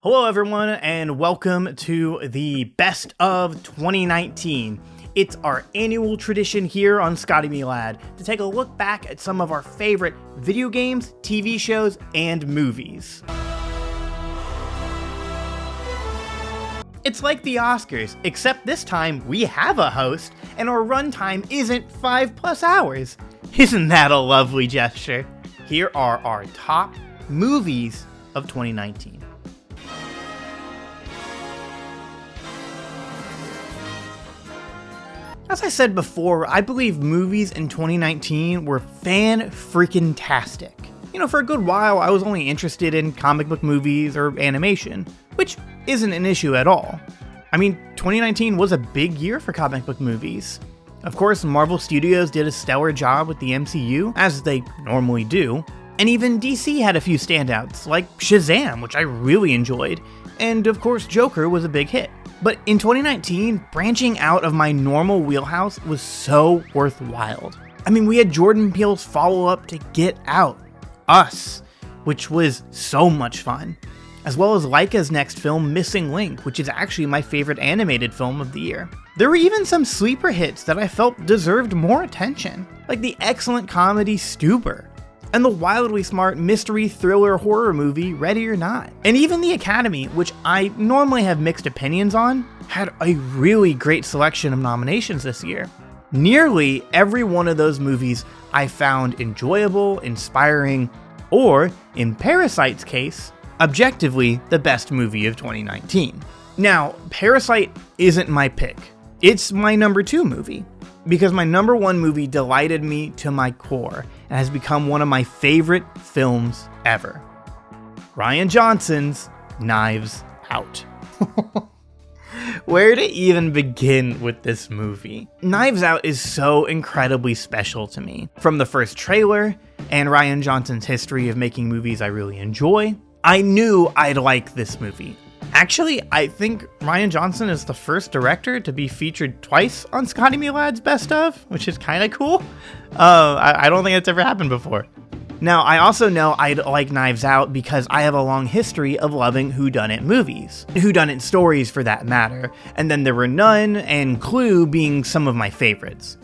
Hello everyone, and welcome to the Best of 2019. It's our annual tradition here on ScottyMeLad to take a look back at some of our favorite video games, TV shows, and movies. It's like the Oscars, except this time we have a host, and our runtime isn't 5+ hours. Isn't that a lovely gesture? Here are our top movies of 2019. As I said before, I believe movies in 2019 were fan-freaking-tastic. You know, for a good while, I was only interested in comic book movies or animation, which isn't an issue at all. I mean, 2019 was a big year for comic book movies. Of course, Marvel Studios did a stellar job with the MCU, as they normally do, and even DC had a few standouts, like Shazam, which I really enjoyed, and of course Joker was a big hit. But in 2019, branching out of my normal wheelhouse was so worthwhile. I mean, we had Jordan Peele's follow-up to Get Out, Us, which was so much fun, as well as Laika's next film, Missing Link, which is actually my favorite animated film of the year. There were even some sleeper hits that I felt deserved more attention, like the excellent comedy Stuber, and the wildly smart mystery thriller horror movie Ready or Not. And even the Academy, which I normally have mixed opinions on, had a really great selection of nominations this year. Nearly every one of those movies I found enjoyable, inspiring, or, in Parasite's case, objectively the best movie of 2019. Now, Parasite isn't my pick. It's my number 2 movie, because my number 1 movie delighted me to my core and has become one of my favorite films ever. Rian Johnson's Knives Out. Where to even begin with this movie? Knives Out is so incredibly special to me. From the first trailer and Rian Johnson's history of making movies I really enjoy, I knew I'd like this movie. Actually, I think Rian Johnson is the first director to be featured twice on ScottyMeLad's Best Of, which is kind of cool. I don't think it's ever happened before. Now, I also know I'd like Knives Out because I have a long history of loving whodunit movies. Whodunit stories, for that matter. And then there were Nun and Clue being some of my favorites.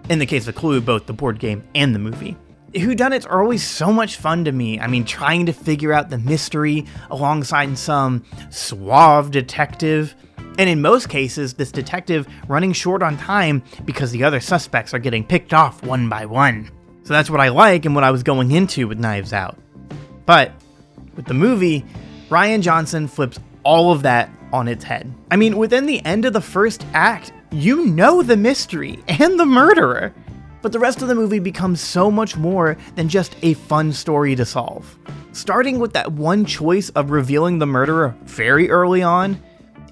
In the case of Clue, both the board game and the movie. Whodunits are always so much fun to me. I mean, trying to figure out the mystery alongside some suave detective. And in most cases, this detective running short on time because the other suspects are getting picked off one by one. So that's what I like and what I was going into with Knives Out. But with the movie, Rian Johnson flips all of that on its head. I mean, within the end of the first act, you know the mystery and the murderer. But the rest of the movie becomes so much more than just a fun story to solve. Starting with that one choice of revealing the murderer very early on,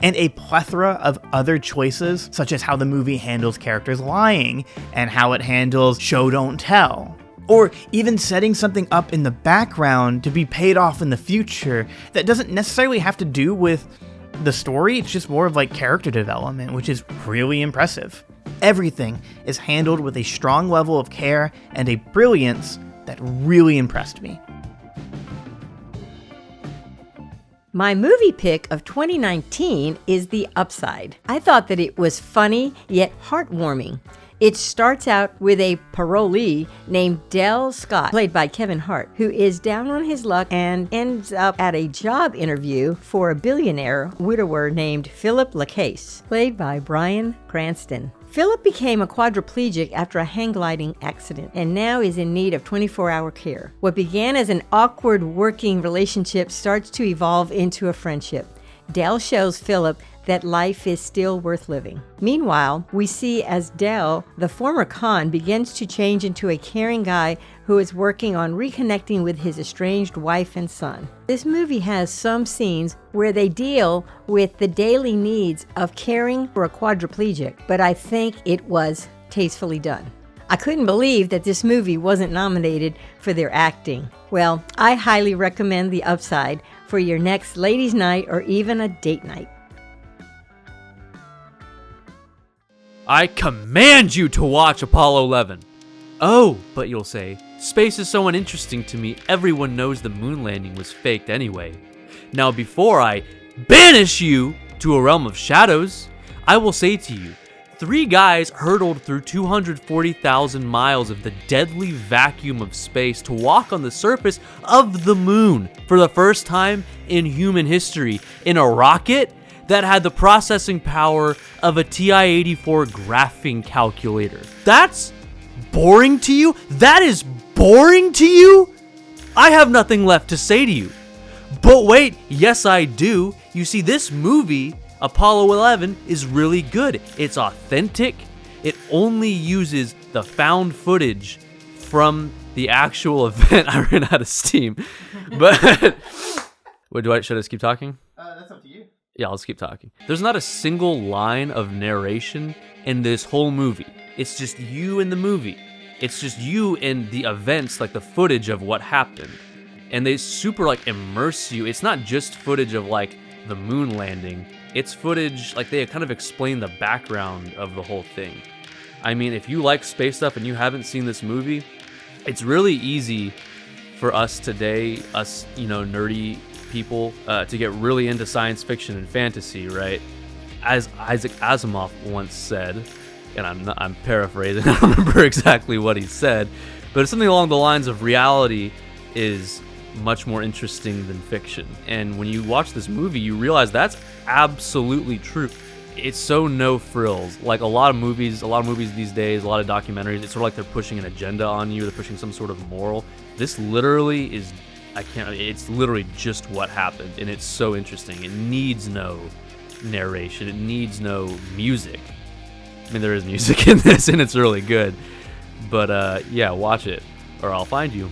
and a plethora of other choices, such as how the movie handles characters lying, and how it handles show don't tell. Or even setting something up in the background to be paid off in the future that doesn't necessarily have to do with the story, it's just more of like character development, which is really impressive. Everything is handled with a strong level of care and a brilliance that really impressed me. My movie pick of 2019 is The Upside. I thought that it was funny yet heartwarming. It starts out with a parolee named Del Scott, played by Kevin Hart, who is down on his luck and ends up at a job interview for a billionaire widower named Philip LaCase, played by Bryan Cranston. Philip became a quadriplegic after a hang gliding accident and now is in need of 24-hour care. What began as an awkward working relationship starts to evolve into a friendship. Del shows Philip that life is still worth living. Meanwhile, we see as Del, the former con, begins to change into a caring guy who is working on reconnecting with his estranged wife and son. This movie has some scenes where they deal with the daily needs of caring for a quadriplegic, but I think it was tastefully done. I couldn't believe that this movie wasn't nominated for their acting. Well, I highly recommend The Upside for your next ladies' night or even a date night. I command you to watch Apollo 11. Oh, but you'll say, space is so uninteresting to me, everyone knows the moon landing was faked anyway. Now, before I banish you to a realm of shadows, I will say to you, 3 guys hurtled through 240,000 miles of the deadly vacuum of space to walk on the surface of the moon for the first time in human history in a rocket that had the processing power of a TI-84 graphing calculator. That's boring to you? That is boring to you? I have nothing left to say to you. But wait, yes I do. You see, this movie, Apollo 11, is really good. It's authentic. It only uses the found footage from the actual event. I ran out of steam. But should I just keep talking? That's up to you. Yeah, I'll just keep talking. There's not a single line of narration in this whole movie. It's just you in the movie. It's just you in the events, like the footage of what happened. And they super like immerse you. It's not just footage of like the moon landing. It's footage, like they kind of explain the background of the whole thing. I mean, if you like space stuff and you haven't seen this movie, it's really easy for us today, us, nerdy people, to get really into science fiction and fantasy, right? As Isaac Asimov once said, and I'm paraphrasing, I don't remember exactly what he said, but it's something along the lines of reality is much more interesting than fiction. And when you watch this movie, you realize that's absolutely true. It's so no frills. Like a lot of movies these days, a lot of documentaries, it's sort of like they're pushing an agenda on you, they're pushing some sort of moral. This literally is, it's literally just what happened, and it's so interesting. It needs no narration, it needs no music. I mean, there is music in this, and it's really good. But yeah, watch it, or I'll find you.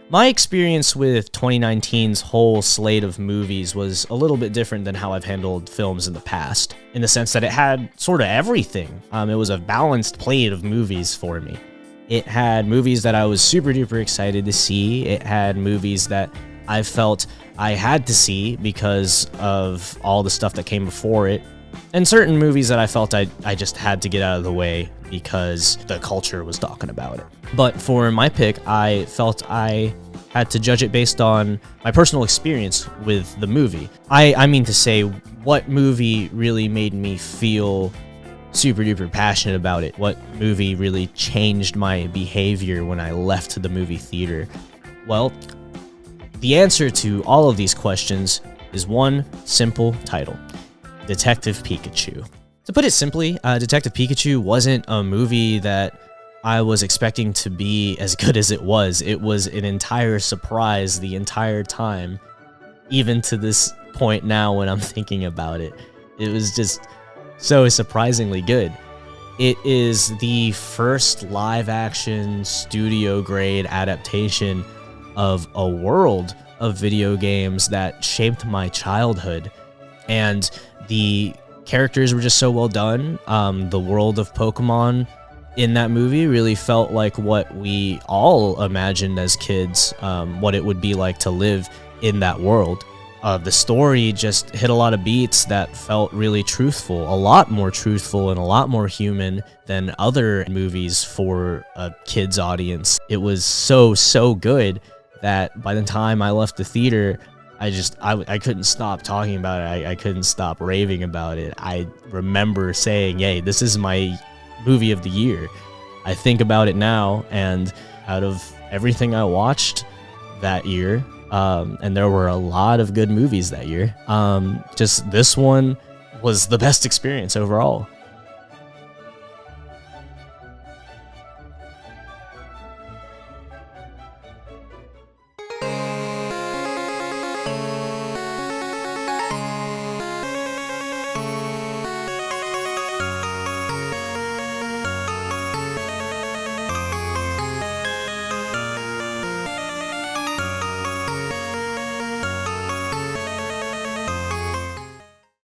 My experience with 2019's whole slate of movies was a little bit different than how I've handled films in the past, in the sense that it had sort of everything. It was a balanced plate of movies for me. It had movies that I was super duper excited to see. It had movies that I felt I had to see because of all the stuff that came before it, and certain movies that I felt I just had to get out of the way because the culture was talking about it. But for my pick, I felt I had to judge it based on my personal experience with the movie. I mean to say, what movie really made me feel super duper passionate about it? What movie really changed my behavior when I left the movie theater? Well, the answer to all of these questions is one simple title: Detective Pikachu. To put it simply, Detective Pikachu wasn't a movie that I was expecting to be as good as it was. It was an entire surprise the entire time, even to this point now when I'm thinking about it. It was just so surprisingly good. It is the first live-action, studio-grade adaptation of a world of video games that shaped my childhood. And the characters were just so well done. The world of Pokemon in that movie really felt like what we all imagined as kids, what it would be like to live in that world. The story just hit a lot of beats that felt really truthful, a lot more truthful and a lot more human than other movies for a kid's audience. It was so good that by the time I left the theater, I couldn't stop talking about it. I couldn't stop raving about it. I remember saying, "Hey, this is my movie of the year." I think about it now, and out of everything I watched that year, and there were a lot of good movies that year, just this one was the best experience overall.